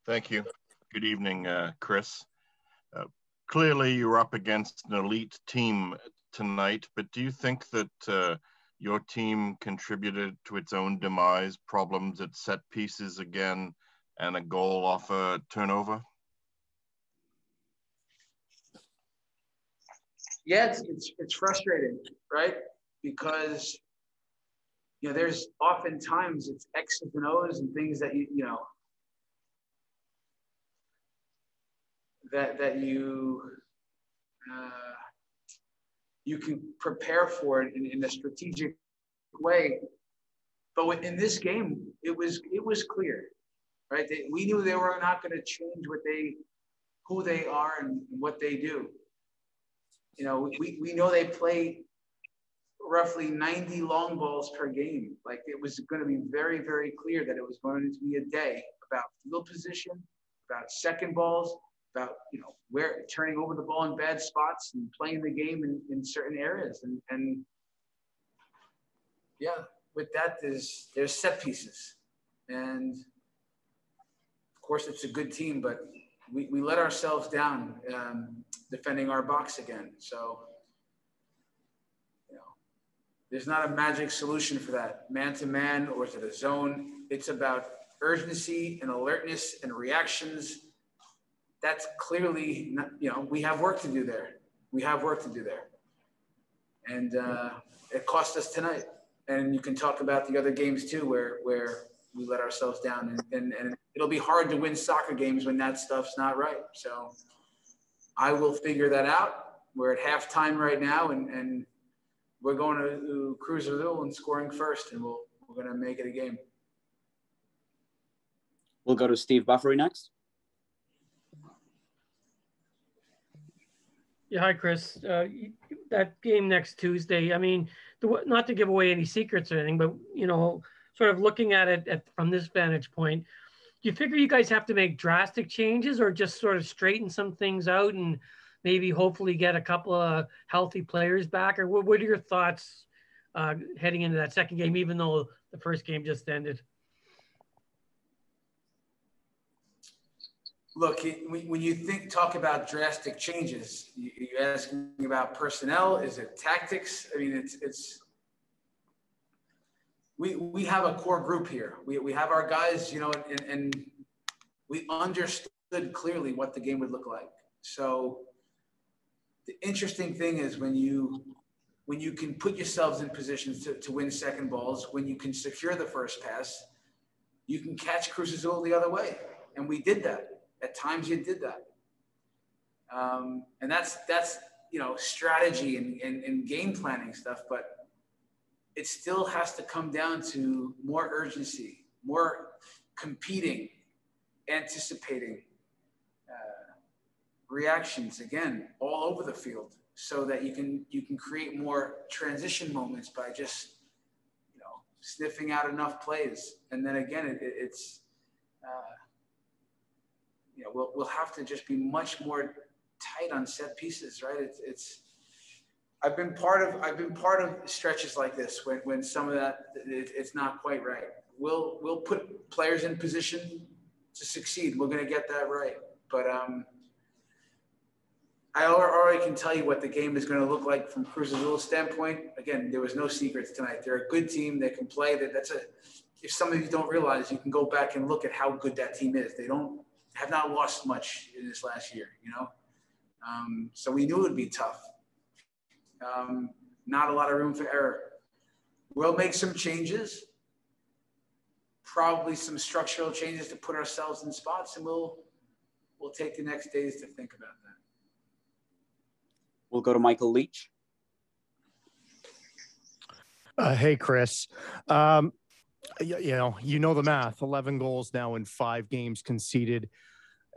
Thank you. Good evening, Chris. Clearly, you're up against an elite team tonight, but do you think that your team contributed to its own demise, problems at set pieces again, and a goal off a turnover? Yeah, it's frustrating, right? Because there's oftentimes it's X's and O's and things that that you can prepare for it in a strategic way. But in this game, it was clear, right? We knew they were not going to change who they are and what they do. We know they play roughly 90 long balls per game. Like, it was going to be very, very clear that it was going to be a day about field position, about second balls, about where turning over the ball in bad spots and playing the game in certain areas. And yeah, with that there's set pieces. And of course it's a good team, but we let ourselves down defending our box again. So there's not a magic solution for that, man-to-man or to the zone. It's about urgency and alertness and reactions. That's clearly, we have work to do there. And it cost us tonight. And you can talk about the other games too, where we let ourselves down. And it'll be hard to win soccer games when that stuff's not right. So I will figure that out. We're at halftime right now, and we're going to Cruz Azul and scoring first, and we're going to make it a game. We'll go to Steve Buffery next. Yeah, hi, Chris. That game next Tuesday, I mean, not to give away any secrets or anything, but, sort of looking at it from this vantage point, do you figure you guys have to make drastic changes or just sort of straighten some things out and maybe hopefully get a couple of healthy players back? Or what are your thoughts heading into that second game, even though the first game just ended? Look, when you talk about drastic changes, you're asking about personnel. Is it tactics? I mean, we have a core group here. We have our guys, and we understood clearly what the game would look like. So the interesting thing is when you can put yourselves in positions to win second balls, when you can secure the first pass, you can catch Cruz Azul the other way. And we did that. At times you did that. And that's strategy and game planning stuff, but it still has to come down to more urgency, more competing, anticipating reactions, again, all over the field, so that you can create more transition moments by just sniffing out enough plays. And then again, we'll have to just be much more tight on set pieces, right? I've been part of stretches like this when some of that it's not quite right. We'll put players in position to succeed. We're going to get that right. But I already can tell you what the game is going to look like from Cruz Azul's standpoint. Again, there was no secrets tonight. They're a good team. They can play. If some of you don't realize, you can go back and look at how good that team is. They have not lost much in this last year, so we knew it would be tough. Not a lot of room for error. We'll make some changes, probably some structural changes to put ourselves in spots, and we'll take the next days to think about that. We'll go to Michael Leach. Hey, Chris. You know the math. 11 goals now in 5 games conceded.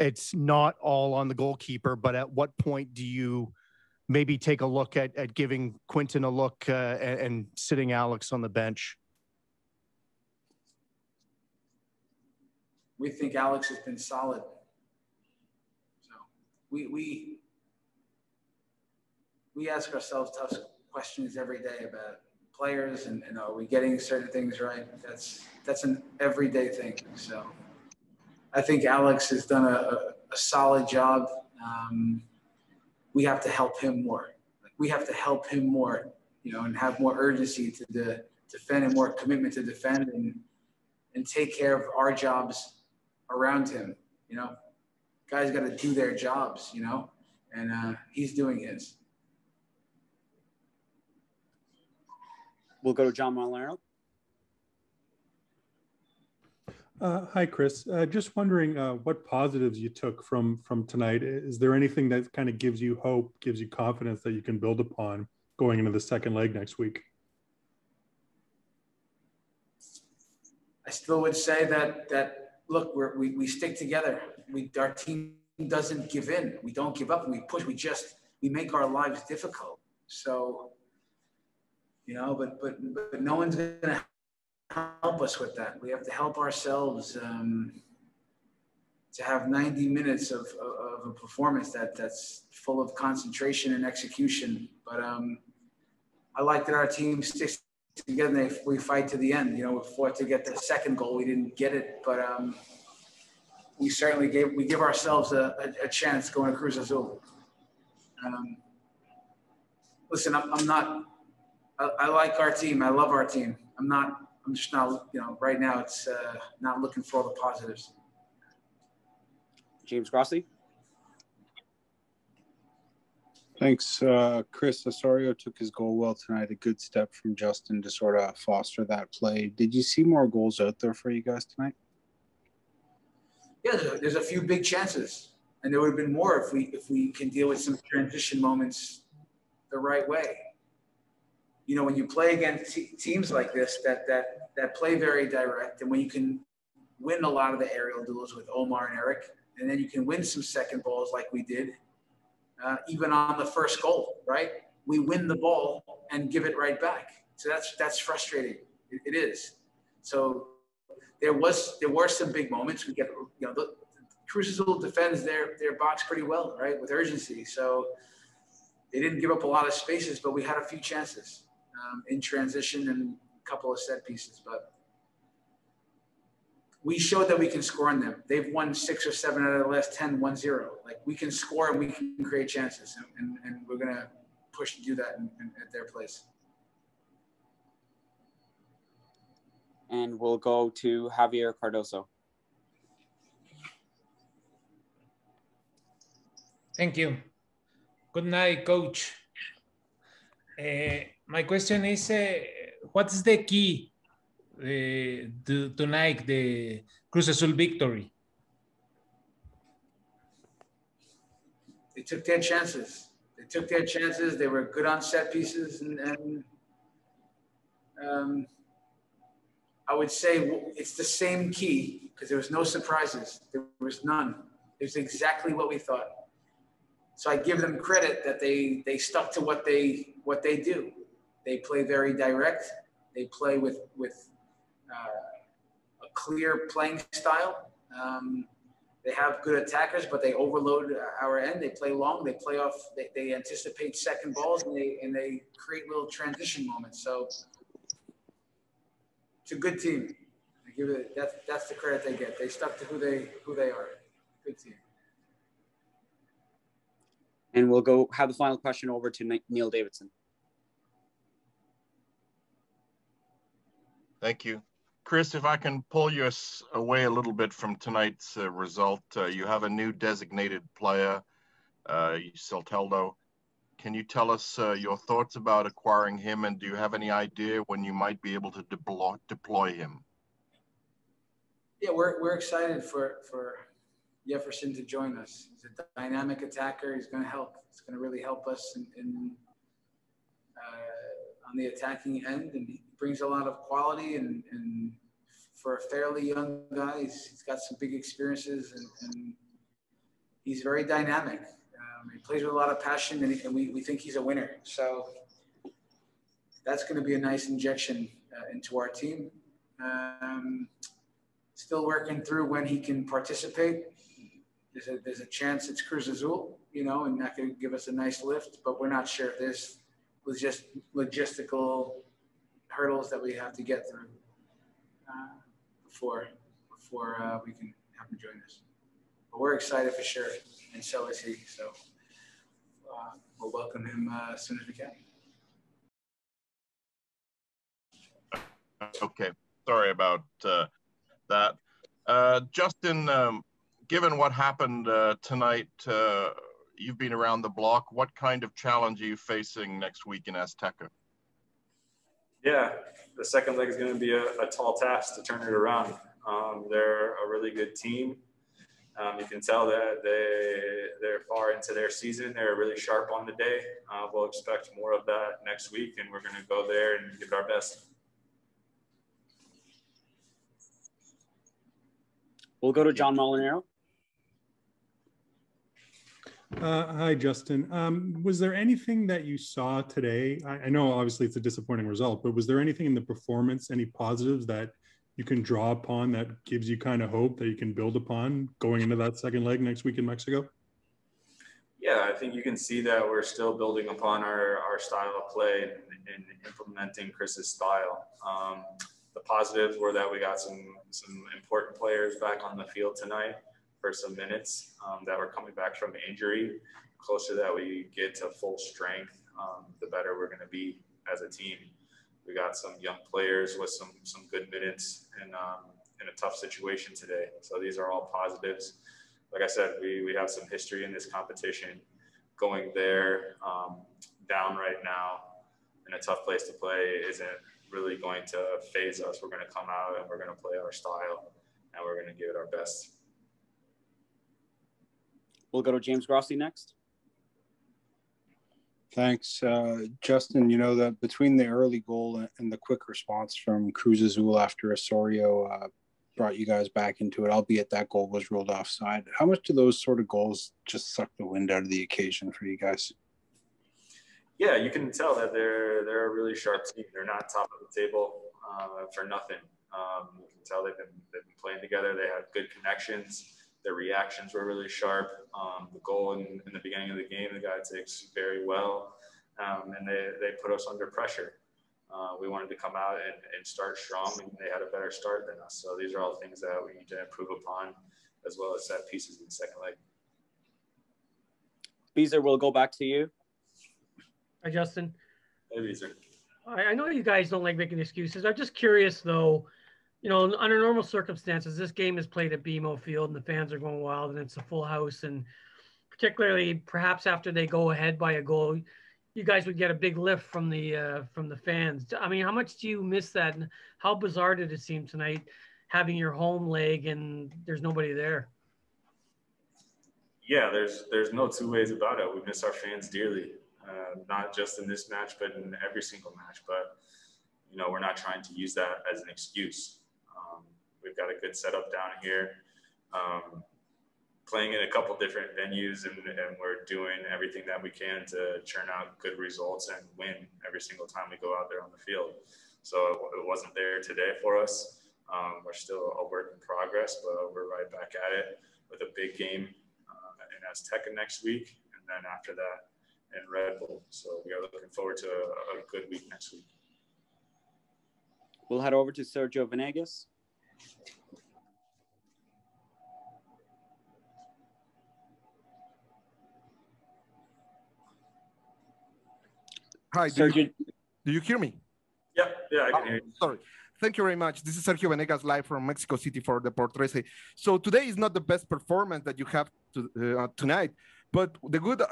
It's not all on the goalkeeper, but at what point do you maybe take a look at giving Quinton a look and sitting Alex on the bench? We think Alex has been solid. So we ask ourselves tough questions every day about players and are we getting certain things right? That's an everyday thing. So I think Alex has done a solid job. We have to help him more. We have to help him more, and have more urgency to defend and more commitment to defend and take care of our jobs around him. Guys got to do their jobs, and he's doing his. We'll go to John Malero. Hi, Chris. Just wondering what positives you took from tonight. Is there anything that kind of gives you hope, gives you confidence that you can build upon going into the second leg next week? I still would say that look, we stick together. Our team doesn't give in. We don't give up. We push. We make our lives difficult. So, but no one's gonna help us with that. We have to help ourselves to have 90 minutes of a performance that's full of concentration and execution. But I like that our team sticks together and we fight to the end. We fought to get the second goal. We didn't get it, but we certainly give ourselves a chance going to Cruz Azul. Listen, I like our team. I love our team. I'm just not, right now it's not looking for all the positives. James Grossley. Thanks. Chris Osorio took his goal well tonight. A good step from Justin to sort of foster that play. Did you see more goals out there for you guys tonight? Yeah, there's a few big chances. And there would have been more if we can deal with some transition moments the right way. When you play against teams like this that play very direct, and when you can win a lot of the aerial duels with Omar and Eric, and then you can win some second balls like we did, even on the first goal, right? We win the ball and give it right back. So that's frustrating. It is. So there were some big moments. We get, the Cruz Azul defends their box pretty well, right, with urgency. So they didn't give up a lot of spaces, but we had a few chances in transition and a couple of set pieces. But we showed that we can score on them. They've won 6 or 7 out of the last 10, 1-0. Like, we can score and we can create chances, and we're going to push to do that at their place. And we'll go to Javier Cardoso. Thank you. Good night, Coach. My question is, what's the key tonight, the Cruz Azul victory? They took their chances. They were good on set pieces, and I would say it's the same key because there was no surprises. There was none. It was exactly what we thought. So I give them credit that they stuck to what they do. They play very direct. They play with a clear playing style. They have good attackers, but they overload our end. They play long. They play off. They anticipate second balls, and they create little transition moments. So it's a good team. I give it that's the credit they get. They stuck to who they are. Good team. And we'll go have the final question over to Neil Davidson. Thank you. Chris, if I can pull you away a little bit from tonight's result, you have a new designated player, Salteldo. Can you tell us your thoughts about acquiring him, and do you have any idea when you might be able to deploy him? Yeah, we're excited for Jefferson to join us. He's a dynamic attacker. He's going to help. It's going to really help us on the attacking end, and he brings a lot of quality. And for a fairly young guy, he's got some big experiences, and he's very dynamic. He plays with a lot of passion, and we think he's a winner. So that's going to be a nice injection into our team. Still working through when he can participate. There's a chance it's Cruz Azul, and that could give us a nice lift, but we're not sure. There's just logistical hurdles that we have to get through before we can have him join us. But we're excited for sure, and so is he. So we'll welcome him as soon as we can. Okay, sorry about that. Justin, given what happened tonight, you've been around the block. What kind of challenge are you facing next week in Azteca? Yeah, the second leg is going to be a tall task to turn it around. They're a really good team. You can tell that they're far into their season. They're really sharp on the day. We'll expect more of that next week, and we're going to go there and give it our best. We'll go to John Molinaro. Hi, Justin. Was there anything that you saw today? I know obviously it's a disappointing result, but was there anything in the performance, any positives that you can draw upon that gives you kind of hope that you can build upon going into that second leg next week in Mexico? Yeah, I think you can see that we're still building upon our style of play and implementing Chris's style. The positives were that we got some important players back on the field tonight for some minutes that were coming back from injury. The closer that we get to full strength, the better we're going to be as a team. We got some young players with some good minutes in a tough situation today. So these are all positives. Like I said, we have some history in this competition. Going there down right now in a tough place to play isn't really going to phase us. We're going to come out and we're going to play our style and we're going to give it our best. We'll go to James Grossi next. Thanks. Justin, you know that between the early goal and the quick response from Cruz Azul after Osorio brought you guys back into it, albeit that goal was ruled offside. How much do those sort of goals just suck the wind out of the occasion for you guys? Yeah, you can tell that they're a really sharp team. They're not top of the table for nothing. You can tell they've been playing together. They have good connections. Their reactions were really sharp. The goal in the beginning of the game, the guy takes very well, and they put us under pressure. We wanted to come out and start strong, and they had a better start than us. So these are all things that we need to improve upon, as well as set pieces in the second leg. Beezer, we'll go back to you. Hi, Justin. Hey, Beezer. I know you guys don't like making excuses. I'm just curious, though. You know, under normal circumstances, this game is played at BMO Field and the fans are going wild and it's a full house. And particularly perhaps after they go ahead by a goal, you guys would get a big lift from the fans. I mean, how much do you miss that? And how bizarre did it seem tonight having your home leg and there's nobody there? Yeah, there's no two ways about it. We miss our fans dearly, not just in this match, but in every single match. But, you know, we're not trying to use that as an excuse. We've got a good setup down here, playing in a couple different venues, and we're doing everything that we can to churn out good results and win every single time we go out there on the field. So it wasn't there today for us. We're still a work in progress, but we're right back at it with a big game in Azteca next week, and then after that in Red Bull. So we are looking forward to a good week next week. We'll head over to Sergio Venegas. Hi, do you hear me? Yeah, I can hear you. Sorry. Thank you very much. This is Sergio Venegas live from Mexico City for Deportes. So today is not the best performance that you have tonight, but the good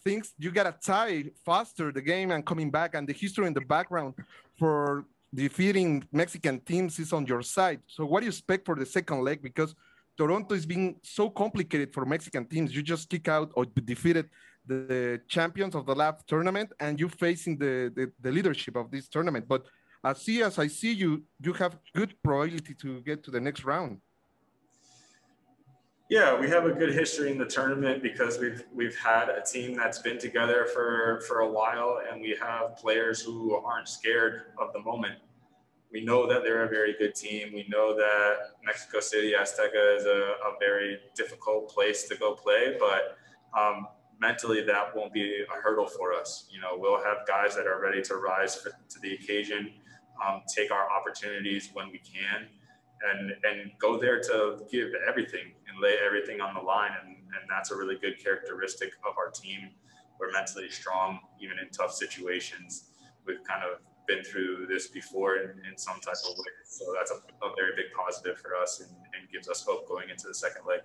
things, you got a tie faster the game and coming back, and the history in the background for defeating Mexican teams is on your side. So what do you expect for the second leg? Because Toronto is being so complicated for Mexican teams. You just kick out or defeated the champions of the last tournament, and you're facing the leadership of this tournament. But as I see you have good probability to get to the next round. Yeah, we have a good history in the tournament because we've had a team that's been together for a while, and we have players who aren't scared of the moment. We know that they're a very good team. We know that Mexico City, Azteca is a very difficult place to go play, but mentally that won't be a hurdle for us. You know, we'll have guys that are ready to rise to the occasion, take our opportunities when we can, and go there to give everything and lay everything on the line. And that's a really good characteristic of our team. We're mentally strong, even in tough situations. We've kind of been through this before in some type of way. So that's a very big positive for us and gives us hope going into the second leg.